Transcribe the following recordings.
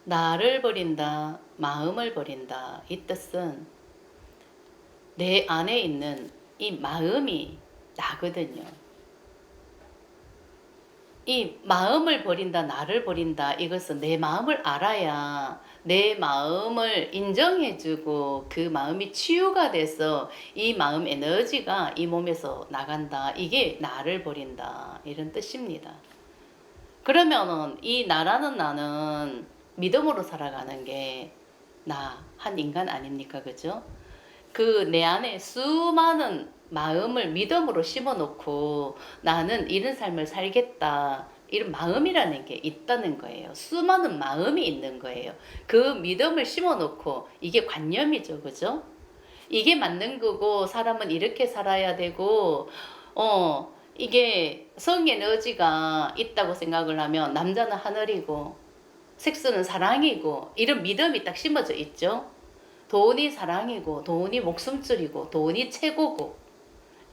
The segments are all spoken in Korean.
나를 버린다, 마음을 버린다. 이 뜻은 내 안에 있는 이 마음이 나거든요. 이 마음을 버린다, 나를 버린다. 이것은 내 마음을 알아야 내 마음을 인정해주고 그 마음이 치유가 돼서 이 마음 에너지가 이 몸에서 나간다. 이게 나를 버린다. 이런 뜻입니다. 그러면은 이 나라는 나는 믿음으로 살아가는 게 나, 한 인간 아닙니까? 그죠? 그 내 안에 수많은 마음을 믿음으로 심어놓고 나는 이런 삶을 살겠다. 이런 마음이라는 게 있다는 거예요. 수많은 마음이 있는 거예요. 그 믿음을 심어놓고 이게 관념이죠. 그죠? 이게 맞는 거고 사람은 이렇게 살아야 되고 이게 성의 에너지가 있다고 생각을 하면 남자는 하늘이고 섹스는 사랑이고 이런 믿음이 딱 심어져 있죠. 돈이 사랑이고 돈이 목숨줄이고 돈이 최고고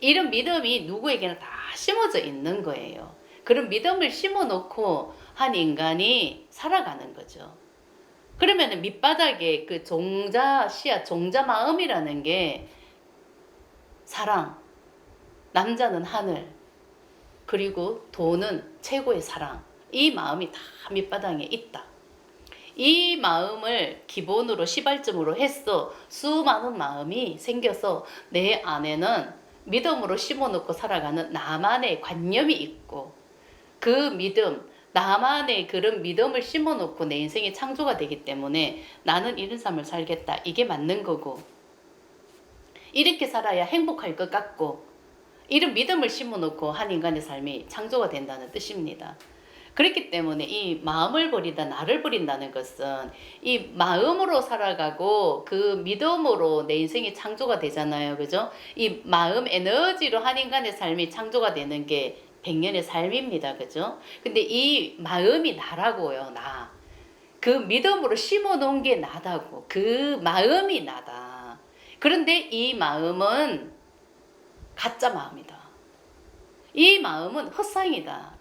이런 믿음이 누구에게나 다 심어져 있는 거예요. 그런 믿음을 심어놓고 한 인간이 살아가는 거죠. 그러면 밑바닥에 그 종자 씨앗, 종자 마음이라는 게 사랑, 남자는 하늘, 그리고 돈은 최고의 사랑. 이 마음이 다 밑바닥에 있다. 이 마음을 기본으로 시발점으로 해서 수많은 마음이 생겨서 내 안에는 믿음으로 심어놓고 살아가는 나만의 관념이 있고 그 믿음, 나만의 그런 믿음을 심어놓고 내 인생이 창조가 되기 때문에 나는 이런 삶을 살겠다. 이게 맞는 거고 이렇게 살아야 행복할 것 같고 이런 믿음을 심어놓고 한 인간의 삶이 창조가 된다는 뜻입니다. 그렇기 때문에 이 마음을 버린다, 나를 버린다는 것은 이 마음으로 살아가고 그 믿음으로 내 인생이 창조가 되잖아요. 그죠? 이 마음 에너지로 한 인간의 삶이 창조가 되는 게 100년의 삶입니다. 그죠? 근데 이 마음이 나라고요. 나. 그 믿음으로 심어 놓은 게 나다고. 그 마음이 나다. 그런데 이 마음은 가짜 마음이다. 이 마음은 헛상이다.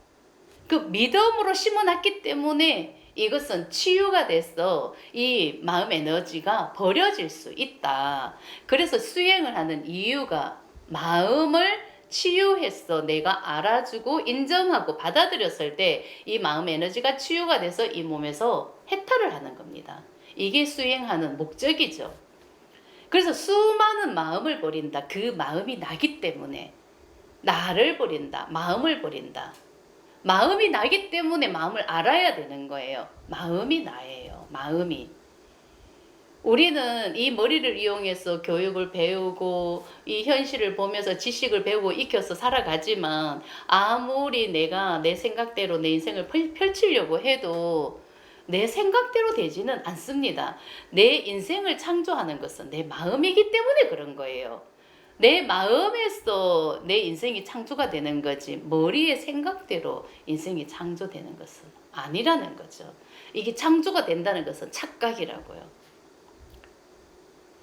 그 믿음으로 심어놨기 때문에 이것은 치유가 돼서 이 마음 에너지가 버려질 수 있다. 그래서 수행을 하는 이유가 마음을 치유해서 내가 알아주고 인정하고 받아들였을 때 이 마음 에너지가 치유가 돼서 이 몸에서 해탈을 하는 겁니다. 이게 수행하는 목적이죠. 그래서 수많은 마음을 버린다. 그 마음이 나기 때문에 나를 버린다. 마음을 버린다. 마음이 나기 때문에 마음을 알아야 되는 거예요. 마음이 나예요. 마음이. 우리는 이 머리를 이용해서 교육을 배우고 이 현실을 보면서 지식을 배우고 익혀서 살아가지만 아무리 내가 내 생각대로 내 인생을 펼치려고 해도 내 생각대로 되지는 않습니다. 내 인생을 창조하는 것은 내 마음이기 때문에 그런 거예요. 내 마음에서 내 인생이 창조가 되는 거지 머리의 생각대로 인생이 창조되는 것은 아니라는 거죠. 이게 창조가 된다는 것은 착각이라고요.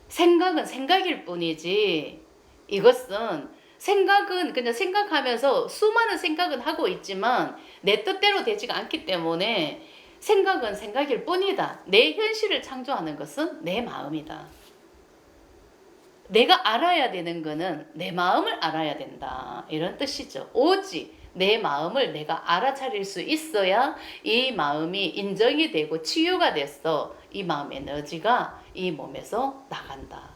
생각은 생각일 뿐이지 이것은 생각은 그냥 생각하면서 수많은 생각은 하고 있지만 내 뜻대로 되지가 않기 때문에 생각은 생각일 뿐이다. 내 현실을 창조하는 것은 내 마음이다. 내가 알아야 되는 거는 내 마음을 알아야 된다. 이런 뜻이죠. 오직 내 마음을 내가 알아차릴 수 있어야 이 마음이 인정이 되고 치유가 돼서 이 마음 에너지가 이 몸에서 나간다.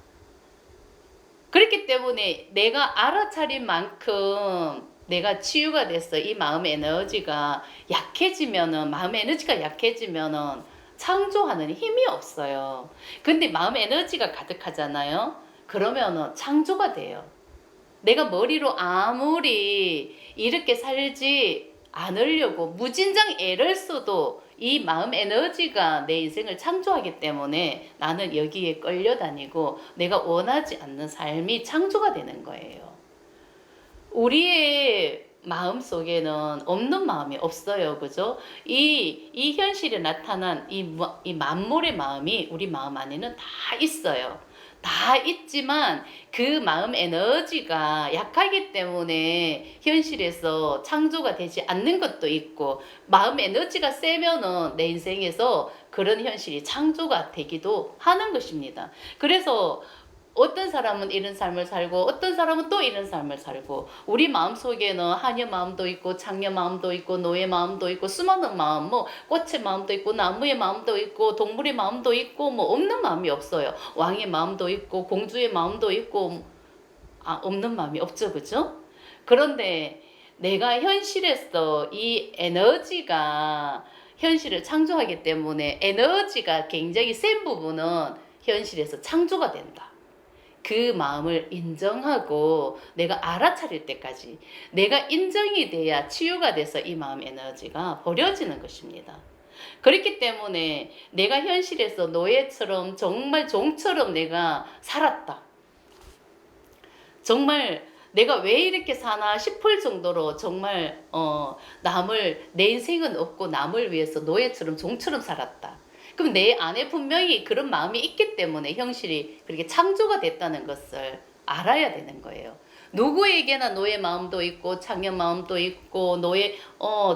그렇기 때문에 내가 알아차린 만큼 내가 치유가 됐어. 이 마음 에너지가 약해지면은, 마음 에너지가 약해지면은 창조하는 힘이 없어요. 근데 마음 에너지가 가득하잖아요. 그러면은 창조가 돼요. 내가 머리로 아무리 이렇게 살지 않으려고 무진장 애를 써도 이 마음 에너지가 내 인생을 창조하기 때문에 나는 여기에 끌려다니고 내가 원하지 않는 삶이 창조가 되는 거예요. 우리의 마음 속에는 없는 마음이 없어요. 그죠? 이 현실에 나타난 이 만물의 마음이 우리 마음 안에는 다 있어요. 다 있지만 그 마음 에너지가 약하기 때문에 현실에서 창조가 되지 않는 것도 있고, 마음 에너지가 세면은 내 인생에서 그런 현실이 창조가 되기도 하는 것입니다. 그래서 어떤 사람은 이런 삶을 살고 어떤 사람은 또 이런 삶을 살고, 우리 마음속에는 하녀 마음도 있고 창녀 마음도 있고 노예 마음도 있고 수많은 마음, 뭐 꽃의 마음도 있고 나무의 마음도 있고 동물의 마음도 있고, 뭐 없는 마음이 없어요. 왕의 마음도 있고 공주의 마음도 있고, 없는 마음이 없죠, 그죠? 그런데 내가 현실에서 이 에너지가 현실을 창조하기 때문에 에너지가 굉장히 센 부분은 현실에서 창조가 된다. 그 마음을 인정하고 내가 알아차릴 때까지, 내가 인정이 돼야 치유가 돼서 이 마음 에너지가 버려지는 것입니다. 그렇기 때문에 내가 현실에서 노예처럼 정말 종처럼 내가 살았다. 정말 내가 왜 이렇게 사나 싶을 정도로 정말 남을, 내 인생은 없고 남을 위해서 노예처럼 종처럼 살았다. 그럼 내 안에 분명히 그런 마음이 있기 때문에 현실이 그렇게 창조가 됐다는 것을 알아야 되는 거예요. 누구에게나 노예 마음도 있고 창녀 마음도 있고 노예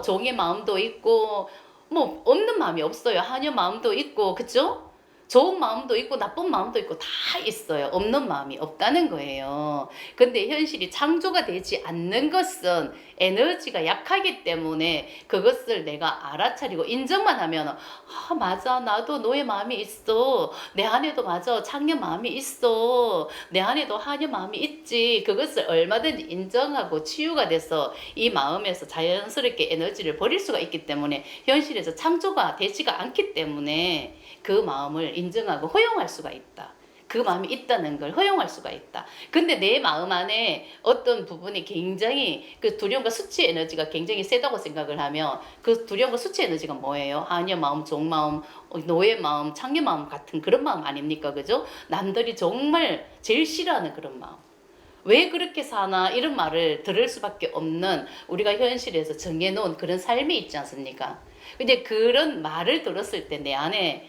종의 마음도 있고, 뭐 없는 마음이 없어요. 하녀 마음도 있고, 그죠? 좋은 마음도 있고 나쁜 마음도 있고 다 있어요. 없는 마음이 없다는 거예요. 근데 현실이 창조가 되지 않는 것은 에너지가 약하기 때문에 그것을 내가 알아차리고 인정만 하면, 맞아, 나도 너의 마음이 있어, 내 안에도 맞아 창녀 마음이 있어, 내 안에도 하녀 마음이 있지. 그것을 얼마든지 인정하고 치유가 돼서 이 마음에서 자연스럽게 에너지를 버릴 수가 있기 때문에 현실에서 창조가 되지가 않기 때문에 그 마음을 인정하고 허용할 수가 있다. 그 마음이 있다는 걸 허용할 수가 있다. 근데 내 마음 안에 어떤 부분이 굉장히 그 두려움과 수치 에너지가 굉장히 세다고 생각을 하면, 그 두려움과 수치 에너지가 뭐예요? 하녀 마음, 종 마음, 노예 마음, 창녀 마음 같은 그런 마음 아닙니까? 그죠? 남들이 정말 제일 싫어하는 그런 마음. 왜 그렇게 사나 이런 말을 들을 수밖에 없는, 우리가 현실에서 정해놓은 그런 삶이 있지 않습니까? 근데 그런 말을 들었을 때 내 안에,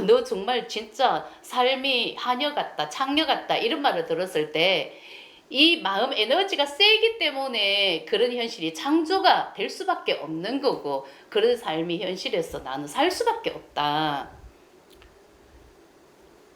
너 정말 진짜 삶이 하녀 같다, 창녀 같다 이런 말을 들었을 때 이 마음 에너지가 세기 때문에 그런 현실이 창조가 될 수밖에 없는 거고, 그런 삶이 현실에서 나는 살 수밖에 없다.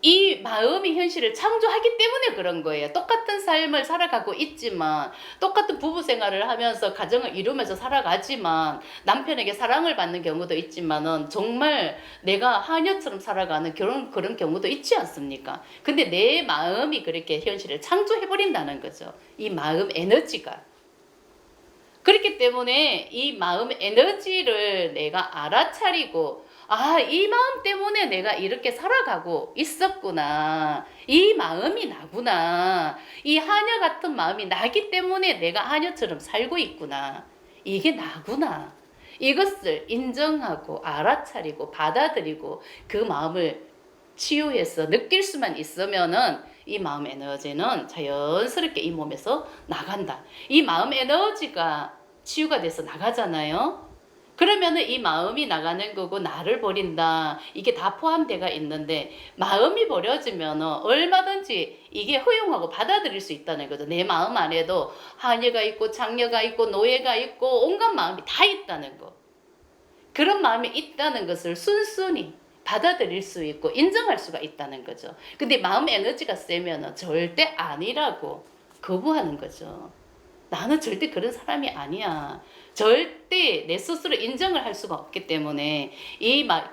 이 마음이 현실을 창조하기 때문에 그런 거예요. 똑같은 삶을 살아가고 있지만, 똑같은 부부 생활을 하면서 가정을 이루면서 살아가지만, 남편에게 사랑을 받는 경우도 있지만은 정말 내가 하녀처럼 살아가는 그런 경우도 있지 않습니까? 근데 내 마음이 그렇게 현실을 창조해버린다는 거죠. 이 마음 에너지가. 그렇기 때문에 이 마음 에너지를 내가 알아차리고, 이 마음 때문에 내가 이렇게 살아가고 있었구나. 이 마음이 나구나. 이 하녀 같은 마음이 나기 때문에 내가 하녀처럼 살고 있구나. 이게 나구나. 이것을 인정하고 알아차리고 받아들이고 그 마음을 치유해서 느낄 수만 있으면은 이 마음 에너지는 자연스럽게 이 몸에서 나간다. 이 마음 에너지가 치유가 돼서 나가잖아요. 그러면은 이 마음이 나가는 거고 나를 버린다, 이게 다 포함되어 있는데, 마음이 버려지면은 얼마든지 이게 허용하고 받아들일 수 있다는 거죠. 내 마음 안에도 하녀가 있고 창녀가 있고 노예가 있고 온갖 마음이 다 있다는 거. 그런 마음이 있다는 것을 순순히 받아들일 수 있고 인정할 수가 있다는 거죠. 근데 마음 에너지가 세면은 절대 아니라고 거부하는 거죠. 나는 절대 그런 사람이 아니야. 절대 내 스스로 인정을 할 수가 없기 때문에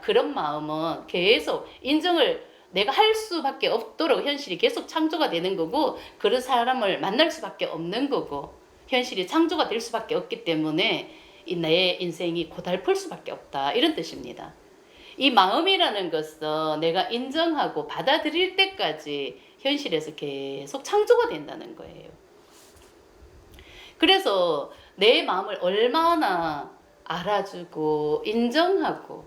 그런 마음은 계속 인정을 내가 할 수밖에 없도록 현실이 계속 창조가 되는 거고, 그런 사람을 만날 수밖에 없는 거고, 현실이 창조가 될 수밖에 없기 때문에 내 인생이 고달플 수밖에 없다, 이런 뜻입니다. 이 마음이라는 것은 내가 인정하고 받아들일 때까지 현실에서 계속 창조가 된다는 거예요. 그래서 내 마음을 얼마나 알아주고 인정하고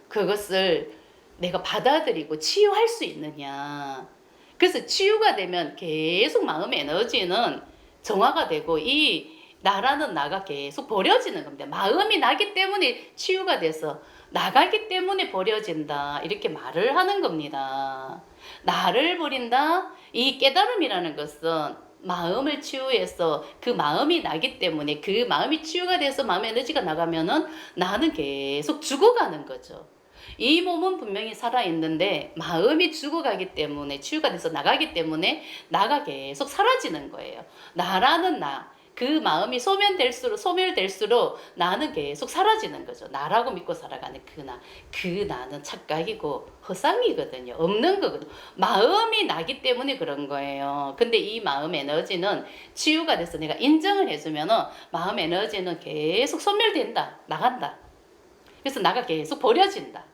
그것을 내가 받아들이고 치유할 수 있느냐. 그래서 치유가 되면 계속 마음의 에너지는 정화가 되고 이 나라는 나가 계속 버려지는 겁니다. 마음이 나기 때문에 치유가 돼서 나가기 때문에 버려진다. 이렇게 말을 하는 겁니다. 나를 버린다. 이 깨달음이라는 것은 마음을 치유해서 그 마음이 나기 때문에 그 마음이 치유가 돼서 마음의 에너지가 나가면은 나는 계속 죽어가는 거죠. 이 몸은 분명히 살아있는데 마음이 죽어가기 때문에 치유가 돼서 나가기 때문에 나가 계속 사라지는 거예요. 나라는 나. 그 마음이 소멸될수록 나는 계속 사라지는 거죠. 나라고 믿고 살아가는 그 나. 그 나는 착각이고 허상이거든요. 없는 거거든요. 마음이 나기 때문에 그런 거예요. 근데 이 마음 에너지는 치유가 돼서 내가 인정을 해주면은 마음 에너지는 계속 소멸된다. 나간다. 그래서 나가 계속 버려진다.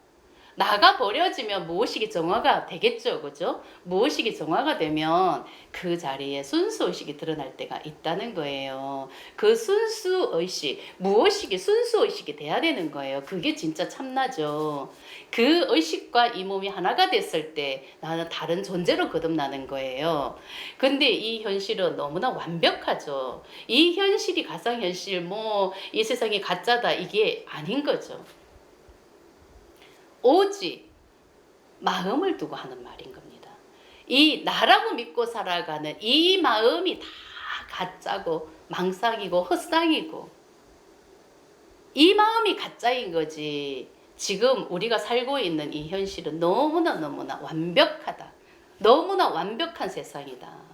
나가 버려지면 무의식이 정화가 되겠죠. 그죠? 무의식이 정화가 되면 그 자리에 순수의식이 드러날 때가 있다는 거예요. 그 순수의식, 무의식이 순수의식이 돼야 되는 거예요. 그게 진짜 참나죠. 그 의식과 이 몸이 하나가 됐을 때 나는 다른 존재로 거듭나는 거예요. 근데 이 현실은 너무나 완벽하죠. 이 현실이 가상현실, 이 세상이 가짜다, 이게 아닌 거죠. 오직 마음을 두고 하는 말인 겁니다. 이 나라고 믿고 살아가는 이 마음이 다 가짜고 망상이고 헛상이고 이 마음이 가짜인 거지. 지금 우리가 살고 있는 이 현실은 너무나 완벽하다. 너무나 완벽한 세상이다.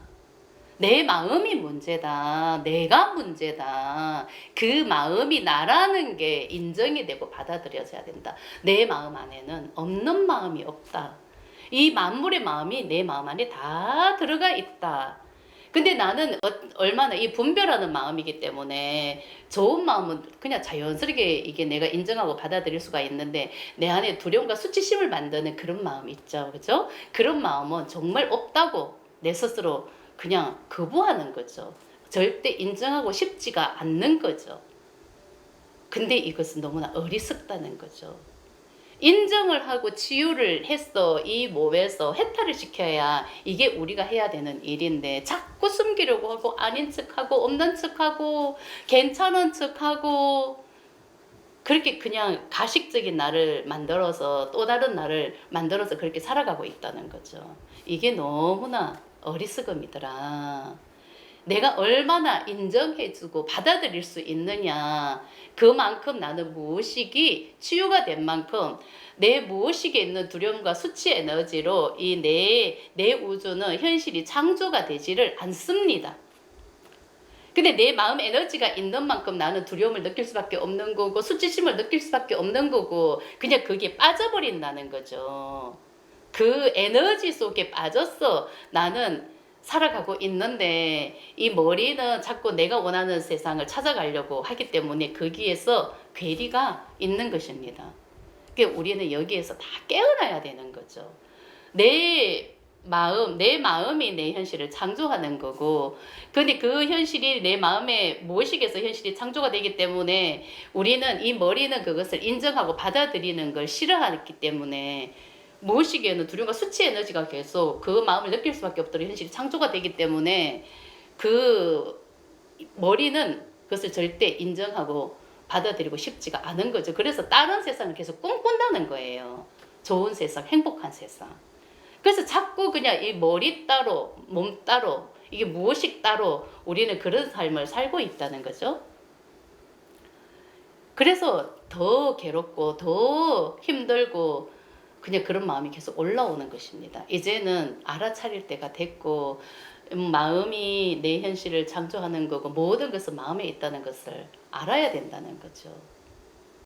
내 마음이 문제다. 내가 문제다. 그 마음이 나라는 게 인정이 되고 받아들여져야 된다. 내 마음 안에는 없는 마음이 없다. 이 만물의 마음이 내 마음 안에 다 들어가 있다. 근데 나는 얼마나 이 분별하는 마음이기 때문에 좋은 마음은 그냥 자연스럽게 이게 내가 인정하고 받아들일 수가 있는데 내 안에 두려움과 수치심을 만드는 그런 마음이 있죠. 그죠? 그런 마음은 정말 없다고 내 스스로 그냥 거부하는 거죠. 절대 인정하고 싶지가 않는 거죠. 근데 이것은 너무나 어리석다는 거죠. 인정을 하고 치유를 해서 이 몸에서 해탈을 시켜야 이게 우리가 해야 되는 일인데 자꾸 숨기려고 하고 아닌 척하고 없는 척하고 괜찮은 척하고 그렇게 그냥 가식적인 나를 만들어서 또 다른 나를 만들어서 그렇게 살아가고 있다는 거죠. 이게 너무나 어리석음이더라. 내가 얼마나 인정해주고 받아들일 수 있느냐. 그만큼 나는 무의식이 치유가 된 만큼 내 무의식에 있는 두려움과 수치 에너지로 내 우주는 현실이 창조가 되지를 않습니다. 근데 내 마음 에너지가 있는 만큼 나는 두려움을 느낄 수밖에 없는 거고 수치심을 느낄 수밖에 없는 거고 그냥 거기에 빠져버린다는 거죠. 그 에너지 속에 빠졌어. 나는 살아가고 있는데 이 머리는 자꾸 내가 원하는 세상을 찾아가려고 하기 때문에 거기에서 괴리가 있는 것입니다. 그러니까 우리는 여기에서 다 깨어나야 되는 거죠. 내 마음이 내 현실을 창조하는 거고, 근데 그 현실이 내 마음의 무의식에서 현실이 창조가 되기 때문에 우리는 이 머리는 그것을 인정하고 받아들이는 걸 싫어하기 때문에 무의식에는 두려움과 수치 에너지가 계속 그 마음을 느낄 수밖에 없도록 현실이 창조가 되기 때문에 그 머리는 그것을 절대 인정하고 받아들이고 싶지가 않은 거죠. 그래서 다른 세상을 계속 꿈꾼다는 거예요. 좋은 세상, 행복한 세상. 그래서 자꾸 그냥 이 머리 따로, 몸 따로, 이게 무의식 따로 우리는 그런 삶을 살고 있다는 거죠. 그래서 더 괴롭고 더 힘들고 그냥 그런 마음이 계속 올라오는 것입니다. 이제는 알아차릴 때가 됐고 마음이 내 현실을 창조하는 거고 모든 것은 마음에 있다는 것을 알아야 된다는 거죠.